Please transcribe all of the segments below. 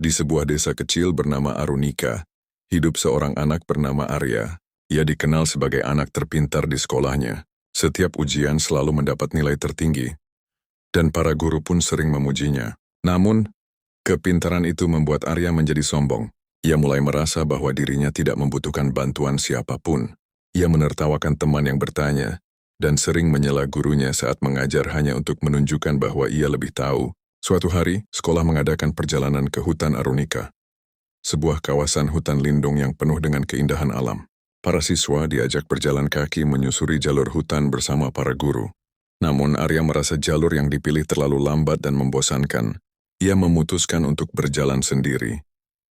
Di sebuah desa kecil bernama Arunika, hidup seorang anak bernama Arya. Ia dikenal sebagai anak terpintar di sekolahnya. Setiap ujian selalu mendapat nilai tertinggi, dan para guru pun sering memujinya. Namun, kepintaran itu membuat Arya menjadi sombong. Ia mulai merasa bahwa dirinya tidak membutuhkan bantuan siapapun. Ia menertawakan teman yang bertanya, dan sering menyela gurunya saat mengajar hanya untuk menunjukkan bahwa ia lebih tahu. Suatu hari, sekolah mengadakan perjalanan ke hutan Arunika, sebuah kawasan hutan lindung yang penuh dengan keindahan alam. Para siswa diajak berjalan kaki menyusuri jalur hutan bersama para guru. Namun Arya merasa jalur yang dipilih terlalu lambat dan membosankan. Ia memutuskan untuk berjalan sendiri,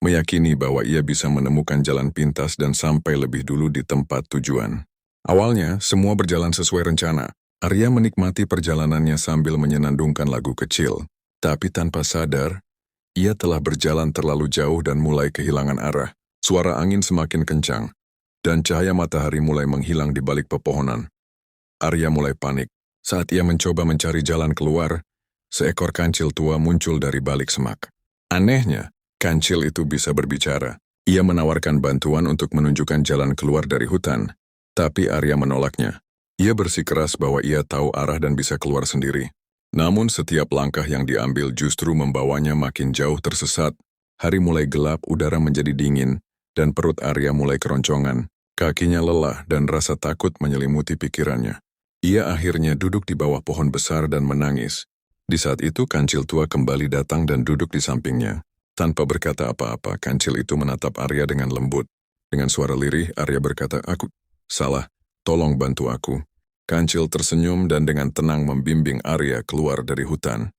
meyakini bahwa ia bisa menemukan jalan pintas dan sampai lebih dulu di tempat tujuan. Awalnya, semua berjalan sesuai rencana. Arya menikmati perjalanannya sambil menyenandungkan lagu kecil. Tapi tanpa sadar, ia telah berjalan terlalu jauh dan mulai kehilangan arah. Suara angin semakin kencang, dan cahaya matahari mulai menghilang di balik pepohonan. Arya mulai panik. Saat ia mencoba mencari jalan keluar, seekor kancil tua muncul dari balik semak. Anehnya, kancil itu bisa berbicara. Ia menawarkan bantuan untuk menunjukkan jalan keluar dari hutan, tapi Arya menolaknya. Ia bersikeras bahwa ia tahu arah dan bisa keluar sendiri. Namun setiap langkah yang diambil justru membawanya makin jauh tersesat. Hari mulai gelap, udara menjadi dingin, dan perut Arya mulai keroncongan. Kakinya lelah dan rasa takut menyelimuti pikirannya. Ia akhirnya duduk di bawah pohon besar dan menangis. Di saat itu kancil tua kembali datang dan duduk di sampingnya. Tanpa berkata apa-apa, kancil itu menatap Arya dengan lembut. Dengan suara lirih, Arya berkata, "Aku salah, tolong bantu aku." Kancil tersenyum dan dengan tenang membimbing Arya keluar dari hutan.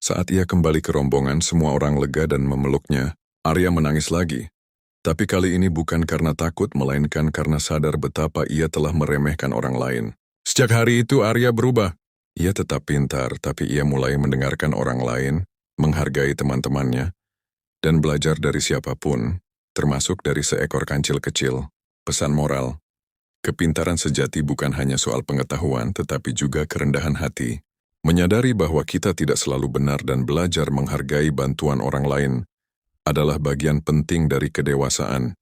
Saat ia kembali ke rombongan, semua orang lega dan memeluknya. Arya menangis lagi. Tapi kali ini bukan karena takut, melainkan karena sadar betapa ia telah meremehkan orang lain. Sejak hari itu Arya berubah. Ia tetap pintar, tapi ia mulai mendengarkan orang lain, menghargai teman-temannya, dan belajar dari siapapun, termasuk dari seekor kancil kecil. Pesan moral: kepintaran sejati bukan hanya soal pengetahuan, tetapi juga kerendahan hati. Menyadari bahwa kita tidak selalu benar dan belajar menghargai bantuan orang lain adalah bagian penting dari kedewasaan.